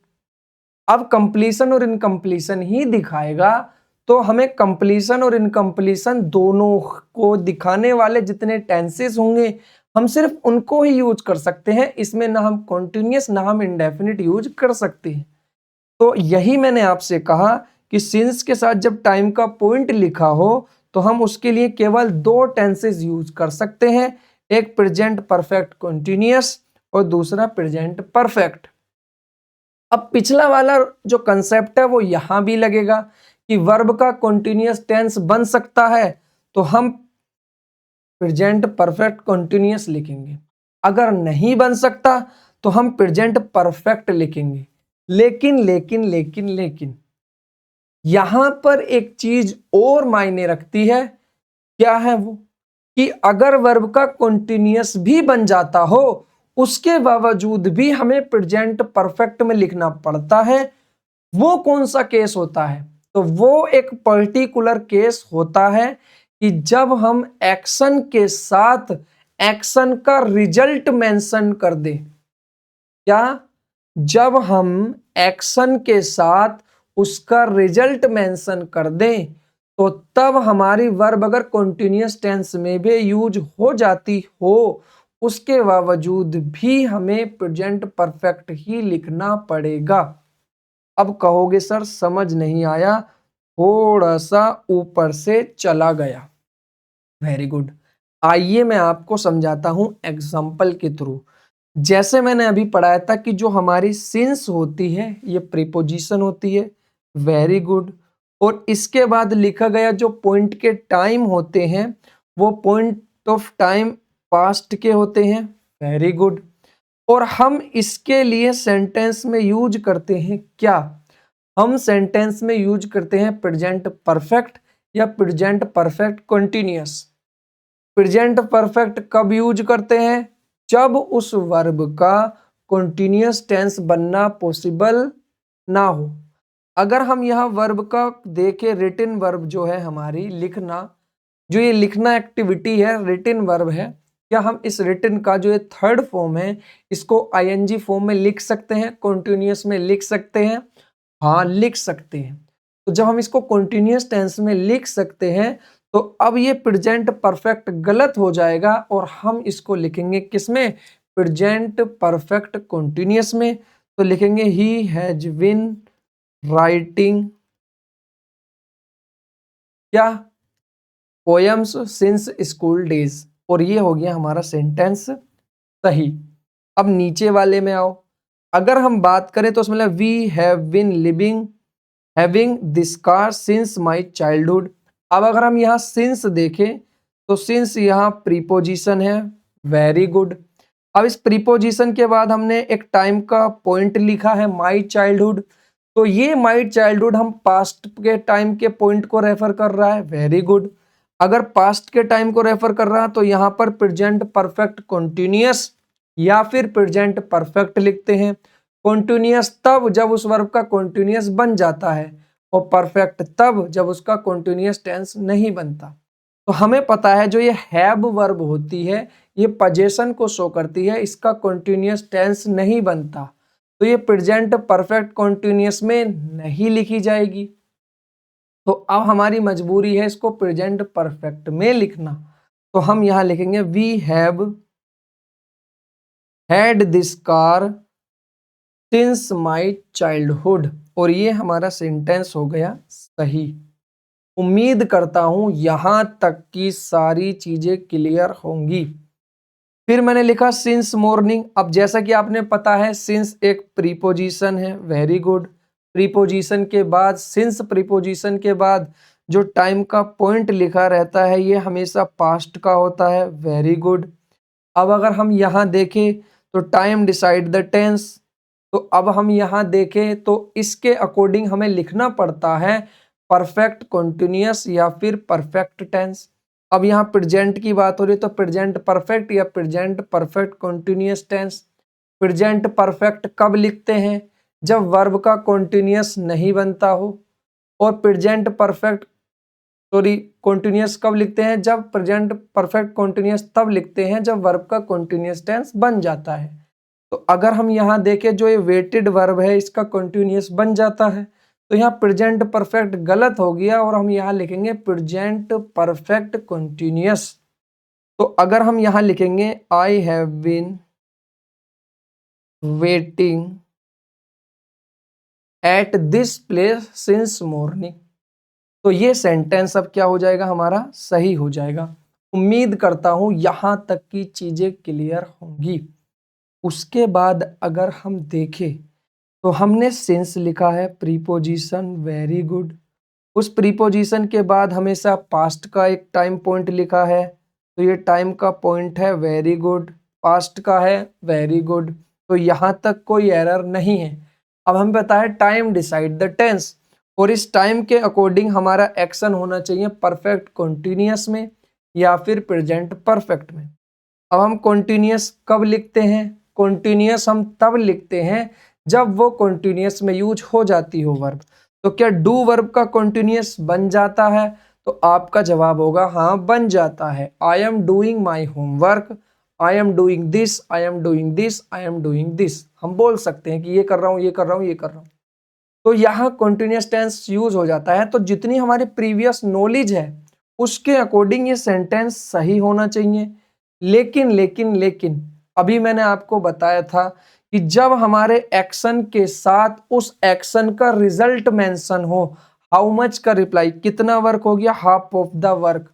अब कंप्लीशन और इनकम्प्लीशन ही दिखाएगा, तो हमें कंप्लीशन और इनकम्प्लीशन दोनों को दिखाने वाले जितने टेंसेस होंगे हम सिर्फ उनको ही यूज कर सकते हैं, इसमें ना हम कॉन्टिन्यूअस ना हम इंडेफिनिट यूज कर सकते हैं। तो यही मैंने आपसे कहा कि सिंस के साथ जब टाइम का पॉइंट लिखा हो तो हम उसके लिए केवल 2 टेंसेस यूज कर सकते हैं, एक प्रेजेंट परफेक्ट कंटिन्यूअस और दूसरा प्रेजेंट परफेक्ट। अब पिछला वाला जो कंसेप्ट है वो यहां भी लगेगा कि वर्ब का कंटिन्यूअस टेंस बन सकता है तो हम प्रेजेंट परफेक्ट कंटिन्यूअस लिखेंगे, अगर नहीं बन सकता तो हम प्रेजेंट परफेक्ट लिखेंगे। लेकिन लेकिन लेकिन लेकिन यहां पर एक चीज और मायने रखती है। क्या है वो? कि अगर वर्ब का कंटिन्यूअस भी बन जाता हो उसके बावजूद भी हमें प्रेजेंट परफेक्ट में लिखना पड़ता है। वो कौन सा केस होता है? तो वो एक पर्टिकुलर केस होता है कि जब हम एक्शन के साथ एक्शन का रिजल्ट मेंशन कर दें। क्या? जब हम एक्शन के साथ उसका रिजल्ट मेंशन कर दें तो तब हमारी वर्ब अगर कंटिन्यूअस टेंस में भी यूज हो जाती हो उसके बावजूद भी हमें प्रेजेंट परफेक्ट ही लिखना पड़ेगा। अब कहोगे सर समझ नहीं आया, थोड़ा सा ऊपर से चला गया। Very good. आइए मैं आपको समझाता हूं एग्जाम्पल के थ्रू। जैसे मैंने अभी पढ़ाया था कि जो हमारी सिंस होती है ये प्रीपोजिशन होती है। Very good. और इसके बाद लिखा गया जो पॉइंट के टाइम होते हैं वो पॉइंट ऑफ टाइम पास्ट के होते हैं। Very good. और हम इसके लिए सेंटेंस में यूज करते हैं क्या? हम सेंटेंस में यूज करते हैं प्रेजेंट परफेक्ट या present perfect continuous. Present perfect कब यूज करते हैं? जब उस वर्ब का कंटिन्यूअस टेंस बनना पॉसिबल ना हो। अगर हम यहाँ वर्ब का देखें, रिटन वर्ब जो है हमारी लिखना, जो ये लिखना एक्टिविटी है रिटन वर्ब है, क्या हम इस रिटन का जो ये थर्ड फॉर्म है इसको आईएनजी फॉर्म में लिख सकते हैं, कॉन्टिन्यूअस में लिख सकते हैं? हाँ, लिख सकते हैं। तो जब हम इसको कॉन्टिन्यूअस टेंस में लिख सकते हैं तो अब ये प्रेजेंट परफेक्ट गलत हो जाएगा और हम इसको लिखेंगे किसमें? प्रेजेंट परफेक्ट कॉन्टिन्यूअस में। तो लिखेंगे ही हैज बीन राइटिंग क्या? Poems since school days. और ये हो गया हमारा सेंटेंस सही। अब नीचे वाले में आओ। अगर हम बात करें तो उसमें we have been living having this car since my childhood. अब अगर हम यहाँ सिंस देखें तो सिंस यहाँ प्रीपोजिशन है, वेरी गुड। अब इस प्रीपोजिशन के बाद हमने एक टाइम का पॉइंट लिखा है माई चाइल्डहुड, तो ये माई चाइल्डहुड हम पास्ट के टाइम के पॉइंट को रेफर कर रहा है, वेरी गुड। अगर पास्ट के टाइम को रेफर कर रहा है तो यहाँ पर प्रेजेंट परफेक्ट कॉन्टिन्यूअस या फिर प्रेजेंट परफेक्ट लिखते हैं। कॉन्टिन्यूअस तब जब उस वर्ब का कॉन्टिन्यूअस बन जाता है और परफेक्ट तब जब उसका कॉन्टिन्यूअस टेंस नहीं बनता। तो हमें पता है जो ये हैव वर्ब होती है ये पोजीशन को शो करती है, इसका कॉन्टिन्यूअस टेंस नहीं बनता, तो ये प्रेजेंट परफेक्ट कॉन्टिन्यूअस में नहीं लिखी जाएगी। तो अब हमारी मजबूरी है इसको प्रेजेंट परफेक्ट में लिखना। तो हम यहाँ लिखेंगे we have had this car since my childhood. और ये हमारा सेंटेंस हो गया सही। उम्मीद करता हूं यहां तक की सारी चीजें क्लियर होंगी। फिर मैंने लिखा सिंस मॉर्निंग। अब जैसा कि आपने पता है सिंस एक प्रीपोजिशन है, वेरी गुड। प्रीपोजिशन के बाद सिंस प्रीपोजिशन के बाद जो टाइम का पॉइंट लिखा रहता है ये हमेशा पास्ट का होता है, वेरी गुड। अब अगर हम यहाँ देखें तो टाइम डिसाइड द टेंस, तो अब हम यहाँ देखें तो इसके अकॉर्डिंग हमें लिखना पड़ता है परफेक्ट कॉन्टिन्यूअस या फिर परफेक्ट टेंस। अब यहाँ प्रेजेंट की बात हो रही है तो प्रेजेंट परफेक्ट या present perfect continuous tense. Present perfect कब लिखते हैं? जब वर्ब का कॉन्टिन्यूअस नहीं बनता हो। और प्रेजेंट परफेक्ट सॉरी कॉन्टिन्यूअस कब लिखते हैं? जब प्रेजेंट परफेक्ट कॉन्टिन्यूअस तब लिखते हैं जब वर्ब का कॉन्टिन्यूअस टेंस बन जाता है। तो अगर हम यहाँ देखें जो ये वेटेड वर्ब है इसका कॉन्टिन्यूअस बन जाता है, तो यहाँ प्रेजेंट परफेक्ट गलत हो गया और हम यहाँ लिखेंगे प्रेजेंट परफेक्ट कॉन्टिन्यूअस। तो अगर हम यहाँ लिखेंगे I have been waiting at this place since morning, तो ये सेंटेंस अब क्या हो जाएगा हमारा? सही हो जाएगा। उम्मीद करता हूं यहां तक की चीजें क्लियर होंगी। उसके बाद अगर हम देखें तो हमने सिंस लिखा है प्रीपोजिशन, वेरी गुड। उस प्रीपोजिशन के बाद हमेशा पास्ट का एक टाइम पॉइंट लिखा है, तो ये टाइम का पॉइंट है, वेरी गुड। पास्ट का है, वेरी गुड। तो यहाँ तक कोई एरर नहीं है। अब हमें पता है टाइम डिसाइड द टेंस, और इस टाइम के अकॉर्डिंग हमारा एक्शन होना चाहिए परफेक्ट कॉन्टिन्यूअस में या फिर प्रेजेंट परफेक्ट में। अब हम कॉन्टिन्यूअस कब लिखते हैं? कॉन्टिन्यूअस हम तब लिखते हैं जब वो कॉन्टिन्यूअस में यूज हो जाती हो वर्ब। तो क्या डू वर्ब का कॉन्टिन्यूअस बन जाता है? तो आपका जवाब होगा हाँ, बन जाता है। I am doing my homework, I am doing this, I am doing this, I am doing this. हम बोल सकते हैं कि ये कर रहा हूँ, ये कर रहा हूँ, ये कर रहा हूँ। तो यहाँ कॉन्टिन्यूअस टेंस यूज हो जाता है। तो जितनी हमारी प्रीवियस नॉलेज है उसके अकॉर्डिंग ये सेंटेंस सही होना चाहिए। लेकिन लेकिन लेकिन अभी मैंने आपको बताया था कि जब हमारे एक्शन के साथ उस एक्शन का रिजल्ट मेंशन हो, हाउ मच का रिप्लाई, कितना वर्क हो गया, हाफ ऑफ द वर्क,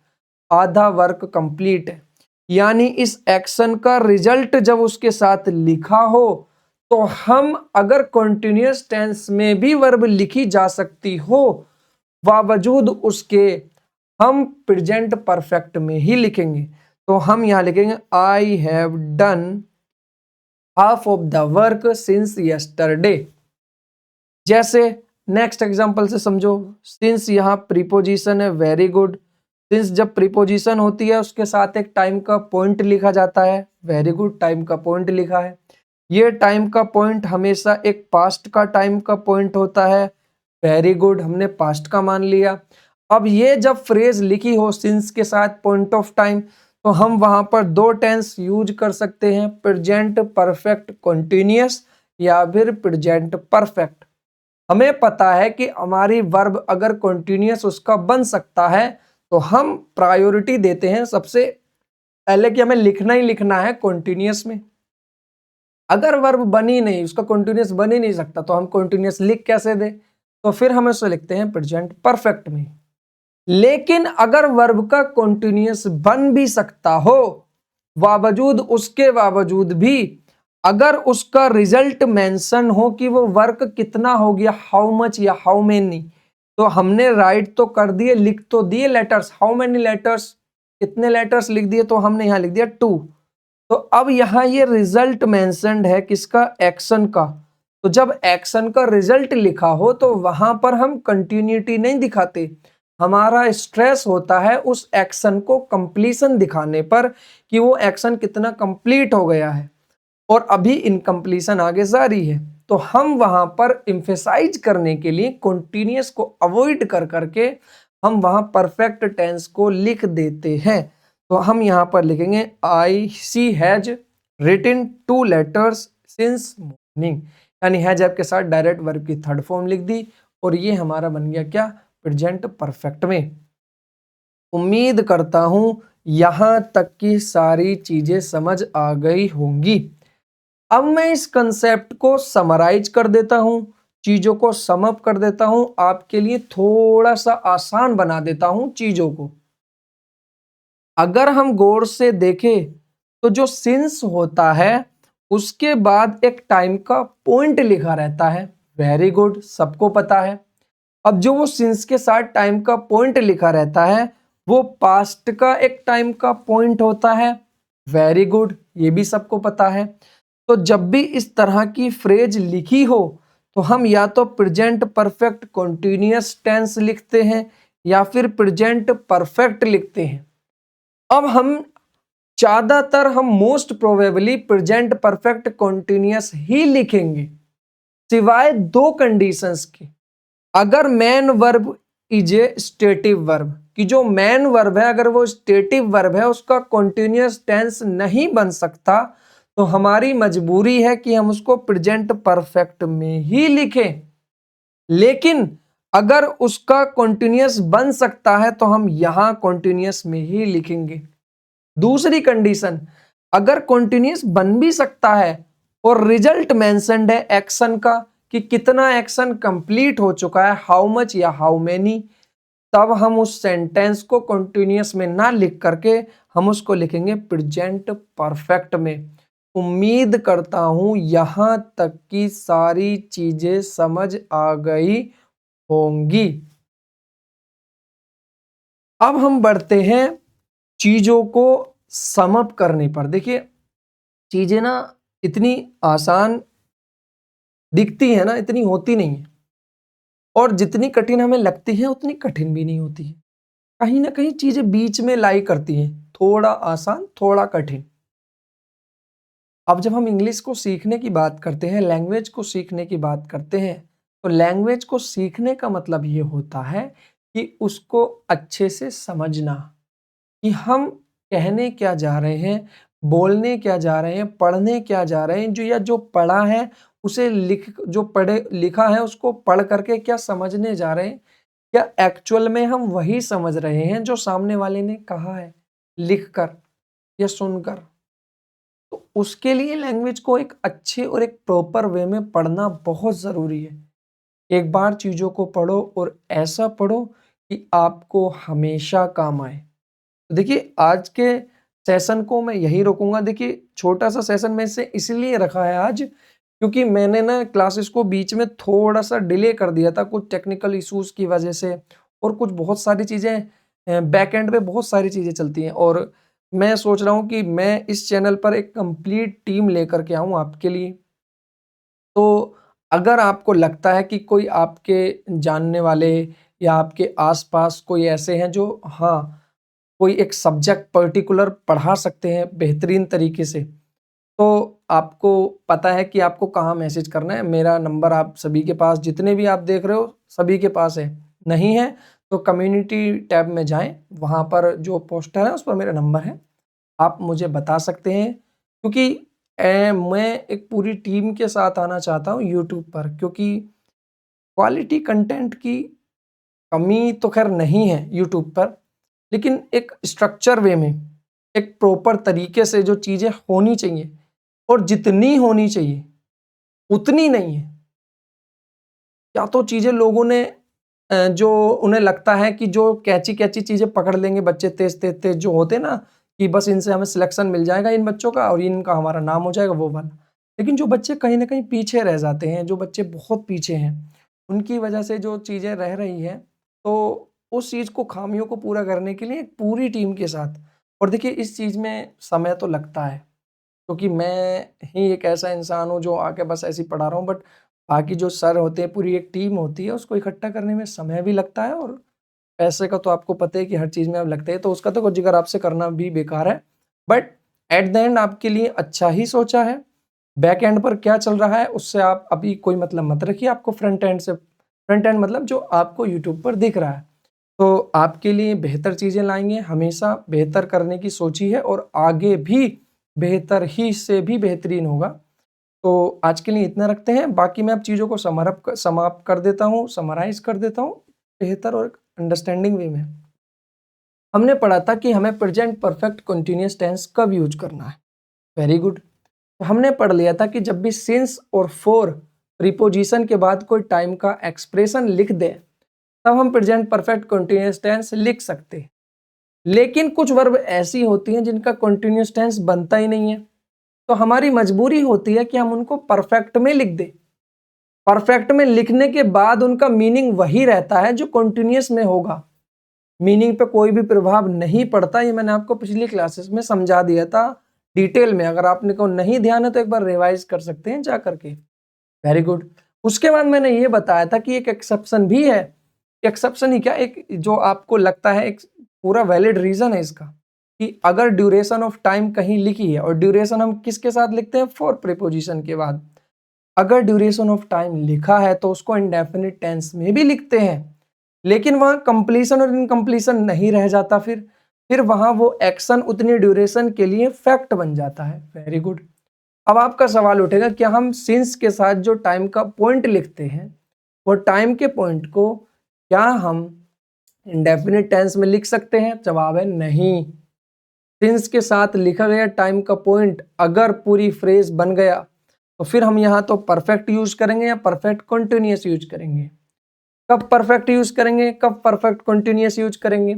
आधा वर्क कंप्लीट है, यानी इस एक्शन का रिजल्ट जब उसके साथ लिखा हो तो हम अगर कॉन्टिन्यूअस टेंस में भी वर्ब लिखी जा सकती हो बावजूद उसके हम प्रेजेंट परफेक्ट में ही लिखेंगे। तो हम यहां लिखेंगे I have done half of the work since yesterday. जैसे नेक्स्ट एग्जांपल से समझो, सिंस यहाँ प्रीपोजिशन है, वेरी गुड। सिंस जब प्रीपोजिशन होती है उसके साथ एक टाइम का पॉइंट लिखा जाता है, वेरी गुड, टाइम का पॉइंट लिखा है। ये टाइम का पॉइंट हमेशा एक पास्ट का टाइम का पॉइंट होता है, वेरी गुड, हमने पास्ट का मान लिया। अब ये जब फ्रेज लिखी हो सिंस के साथ पॉइंट ऑफ टाइम, तो हम वहां पर दो टेंस यूज कर सकते हैं, प्रेजेंट परफेक्ट कंटिन्यूअस या फिर प्रेजेंट परफेक्ट। हमें पता है कि हमारी वर्ब अगर कंटिन्यूअस उसका बन सकता है तो हम प्रायोरिटी देते हैं सबसे पहले कि हमें लिखना ही लिखना है कंटिन्यूअस में। अगर वर्ब बन ही नहीं, उसका कंटिन्यूअस बन ही नहीं सकता, तो हम कंटिन्यूअस लिख कैसे दें? तो फिर हम इसे लिखते हैं प्रेजेंट परफेक्ट में। लेकिन अगर वर्ब का कंटिन्यूअस बन भी सकता हो, उसके बावजूद भी अगर उसका रिजल्ट मेंशन हो कि वो वर्क कितना हो गया, हाउ मच या हाउ मेनी, तो हमने राइट तो कर दिए, लिख तो दिए लेटर्स, हाउ मेनी लेटर्स, कितने लेटर्स लिख दिए, तो हमने यहां लिख दिया 2। तो अब यहां ये रिजल्ट मेंशन्ड है किसका? एक्शन का। तो जब एक्शन का रिजल्ट लिखा हो तो वहां पर हम कंटिन्यूटी नहीं दिखाते, हमारा स्ट्रेस होता है उस एक्शन को कंप्लीशन दिखाने पर कि वो एक्शन कितना कंप्लीट हो गया है और अभी इनकम्प्लीशन आगे जारी है। तो हम वहां पर एम्फेसाइज करने के लिए कंटिन्यूअस को अवॉइड कर करके हम वहां परफेक्ट टेंस को लिख देते हैं। तो हम यहां पर लिखेंगे I she has written 2 letters since morning, यानी हैज ऐप के साथ डायरेक्ट वर्ब की थर्ड फॉर्म लिख दी और ये हमारा बन गया क्या? प्रेजेंट परफेक्ट में। उम्मीद करता हूं यहां तक की सारी चीजें समझ आ गई होंगी। अब मैं इस कंसेप्ट को समराइज कर देता हूं, चीजों को सम अप कर देता हूं, आपके लिए थोड़ा सा आसान बना देता हूं चीजों को। अगर हम गौर से देखें तो जो सिंस होता है उसके बाद एक टाइम का पॉइंट लिखा रहता है, वेरी गुड, सबको पता है। अब जो वो सिंस के साथ टाइम का पॉइंट लिखा रहता है वो पास्ट का एक टाइम का पॉइंट होता है, वेरी गुड, ये भी सबको पता है। तो जब भी इस तरह की फ्रेज लिखी हो तो हम या तो प्रेजेंट परफेक्ट कंटिन्यूअस टेंस लिखते हैं या फिर प्रेजेंट परफेक्ट लिखते हैं। अब हम most probably present perfect continuous ही लिखेंगे, सिवाय दो कंडीशंस के। अगर main verb is a stative verb, कि जो मेन वर्ब है अगर वो स्टेटिव वर्ब है उसका कंटिन्यूअस टेंस नहीं बन सकता, तो हमारी मजबूरी है कि हम उसको प्रेजेंट परफेक्ट में ही लिखें। लेकिन अगर उसका कंटिन्यूअस बन सकता है तो हम यहां कंटिन्यूअस में ही लिखेंगे। दूसरी कंडीशन, अगर कंटिन्यूअस बन भी सकता है और रिजल्ट मेंशन्ड है एक्शन का कि कितना एक्शन कंप्लीट हो चुका है, हाउ मच या हाउ मेनी, तब हम उस सेंटेंस को कंटिन्यूअस में ना लिख करके हम उसको लिखेंगे प्रेजेंट परफेक्ट में। उम्मीद करता हूं यहां तक की सारी चीजें समझ आ गई होंगी। अब हम बढ़ते हैं चीजों को सम अप करने पर। देखिए चीजें ना इतनी आसान दिखती है ना, इतनी होती नहीं है, और जितनी कठिन हमें लगती है उतनी कठिन भी नहीं होती है। कहीं ना कहीं चीजें बीच में लाई करती हैं, थोड़ा आसान थोड़ा कठिन। अब जब हम इंग्लिश को सीखने की बात करते हैं, लैंग्वेज को सीखने की बात करते हैं, तो लैंग्वेज को सीखने का मतलब ये होता है कि उसको अच्छे से समझना कि हम कहने क्या जा रहे हैं, बोलने क्या जा रहे हैं, पढ़ने क्या जा रहे हैं, जो पढ़ा है उसे जो पढ़े लिखा है उसको पढ़ करके क्या समझने जा रहे हैं, क्या एक्चुअल में हम वही समझ रहे हैं जो सामने वाले ने कहा है लिखकर या सुनकर। तो उसके लिए लैंग्वेज को एक अच्छे और एक प्रॉपर वे में पढ़ना बहुत जरूरी है। एक बार चीजों को पढ़ो और ऐसा पढ़ो कि आपको हमेशा काम आए। तो देखिए आज के सेशन को मैं यही रोकूंगा। देखिए छोटा सा सेशन में से इसलिए रखा है आज क्योंकि मैंने ना क्लासेस को बीच में थोड़ा सा डिले कर दिया था कुछ टेक्निकल इश्यूज की वजह से, और कुछ बहुत सारी चीज़ें बैक एंड पे बहुत सारी चीज़ें चलती हैं और मैं सोच रहा हूँ कि मैं इस चैनल पर एक कंप्लीट टीम लेकर के आऊँ आपके लिए। तो अगर आपको लगता है कि कोई आपके जानने वाले या आपके आस-पास कोई ऐसे हैं जो कोई एक सब्जेक्ट पर्टिकुलर पढ़ा सकते हैं बेहतरीन तरीके से, तो आपको पता है कि आपको कहाँ मैसेज करना है। मेरा नंबर आप सभी के पास, जितने भी आप देख रहे हो सभी के पास है। नहीं है तो कम्युनिटी टैब में जाएँ, वहाँ पर जो पोस्टर है उस पर मेरा नंबर है। आप मुझे बता सकते हैं, क्योंकि मैं एक पूरी टीम के साथ आना चाहता हूँ यूट्यूब पर, क्योंकि क्वालिटी कंटेंट की कमी तो खैर नहीं है यूट्यूब पर, लेकिन एक स्ट्रक्चर वे में, एक प्रॉपर तरीके से जो चीज़ें होनी चाहिए और जितनी होनी चाहिए उतनी नहीं है। या तो चीज़ें लोगों ने जो उन्हें लगता है कि जो कैची-कैची चीज़ें पकड़ लेंगे बच्चे, तेज़-तेज़ जो होते हैं ना, कि बस इनसे हमें सिलेक्शन मिल जाएगा इन बच्चों का और इनका हमारा नाम हो जाएगा, वो वाला। लेकिन जो बच्चे कहीं न कहीं पीछे रह जाते हैं, जो बच्चे बहुत पीछे हैं, उनकी वजह से जो चीज़ें रह रही हैं, तो उस चीज़ को, खामियों को पूरा करने के लिए एक पूरी टीम के साथ, और देखिए इस चीज़ में समय तो लगता है, क्योंकि मैं ही एक ऐसा इंसान हूँ जो आके बस ऐसे ही पढ़ा रहा हूँ, बट बाकी जो सर होते हैं, पूरी एक टीम होती है, उसको इकट्ठा करने में समय भी लगता है और पैसे का तो आपको पता है कि हर चीज़ में अब लगते हैं, तो उसका तो कुछ जिक्र आपसे करना भी बेकार है। बट एट द एंड आपके लिए अच्छा ही सोचा है। बैक एंड पर क्या चल रहा है उससे आप अभी कोई मतलब मत रखिए, आपको फ्रंट एंड से, फ्रंट एंड मतलब जो आपको यूट्यूब पर दिख रहा है। तो आपके लिए बेहतर चीज़ें लाएँगे, हमेशा बेहतर करने की सोची है और आगे भी बेहतर ही से भी बेहतरीन होगा। तो आज के लिए इतना रखते हैं, बाकी मैं अब चीज़ों को समाप्त कर देता हूँ, समराइज़ कर देता हूँ, बेहतर और अंडरस्टैंडिंग वे में। हमने पढ़ा था कि हमें प्रेज़ेंट परफेक्ट कंटीन्यूअस टेंस कब यूज़ करना है। Very good. तो हमने पढ़ लिया था कि जब भी सिंस और फॉर प्रीपोजिशन के बाद कोई टाइम का एक्सप्रेशन लिख दें, तब हम प्रेज़ेंट परफेक्ट कंटीन्यूअस टेंस लिख सकते हैं। लेकिन कुछ वर्ब ऐसी होती हैं जिनका कंटीन्यूअस टेंस बनता ही नहीं है, तो हमारी मजबूरी होती है कि हम उनको परफेक्ट में लिख दें। परफेक्ट में लिखने के बाद उनका मीनिंग वही रहता है जो कंटीन्यूअस में होगा। मीनिंग पे कोई भी प्रभाव नहीं पड़ता, ये मैंने आपको पिछली क्लासेस में समझा दिया था डिटेल में। अगर आपने को नहीं ध्यान है तो एक बार रिवाइज कर सकते हैं जा करके। Very good. उसके बाद मैंने ये बताया था कि एक एक्सेप्शन भी है। एक्सेप्शन ही क्या, एक जो आपको लगता है एक पूरा वैलिड रीजन है इसका, कि अगर ड्यूरेशन ऑफ टाइम कहीं लिखी है, और ड्यूरेशन हम किसके साथ लिखते हैं, फॉर प्रीपोजिशन के बाद। अगर ड्यूरेशन ऑफ टाइम लिखा है तो उसको इंडेफिनिट टेंस में भी लिखते हैं, लेकिन वहां कंप्लीशन और इनकम्प्लीशन नहीं रह जाता, फिर वहां वो एक्शन उतनी ड्यूरेशन के लिए फैक्ट बन जाता है। Very good. अब आपका सवाल उठेगा, क्या हम सिंस के साथ जो टाइम का पॉइंट लिखते हैं, वो टाइम के पॉइंट को क्या हम इंडेफिनिट टेंस में लिख सकते हैं? जवाब है नहीं। सिंस के साथ लिखा गया टाइम का पॉइंट अगर पूरी फ्रेज बन गया, तो फिर हम यहाँ तो परफेक्ट यूज करेंगे या परफेक्ट कंटिन्यूअस यूज करेंगे। कब परफेक्ट यूज करेंगे, कब परफेक्ट कंटिन्यूअस यूज करेंगे?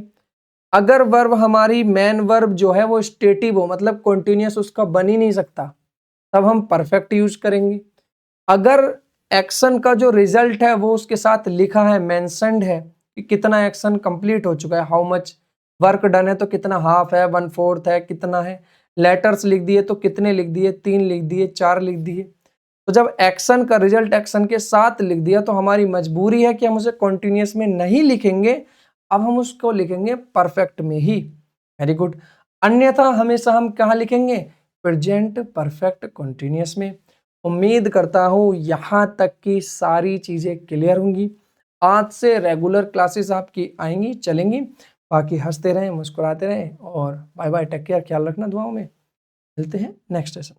अगर वर्ब हमारी मेन वर्ब जो है वो स्टेटिव हो, मतलब कंटिन्यूअस उसका बन ही नहीं सकता, तब हम परफेक्ट यूज करेंगे। अगर एक्शन का जो रिजल्ट है वो उसके साथ लिखा है, मेंशन्ड है कि कितना एक्शन कंप्लीट हो चुका है, हाउ मच वर्क डन है, तो कितना हाफ है, 1/4 है, कितना है। लेटर्स लिख दिए तो कितने लिख दिए, 3 लिख दिए, 4 लिख दिए। तो जब एक्शन का रिजल्ट एक्शन के साथ लिख दिया तो हमारी मजबूरी है कि हम उसे कॉन्टिन्यूस में नहीं लिखेंगे, अब हम उसको लिखेंगे परफेक्ट में ही। Very good. अन्यथा हमेशा हम कहाँ लिखेंगे? प्रेजेंट परफेक्ट कॉन्टिन्यूस में। उम्मीद करता हूँ यहाँ तक की सारी चीज़ें क्लियर होंगी। आज से रेगुलर क्लासेस आपकी आएंगी, चलेंगी। बाकी हंसते रहें, मुस्कुराते रहें और बाय बाय, टेक केयर, ख्याल रखना, दुआओं में मिलते हैं नेक्स्ट सेशन।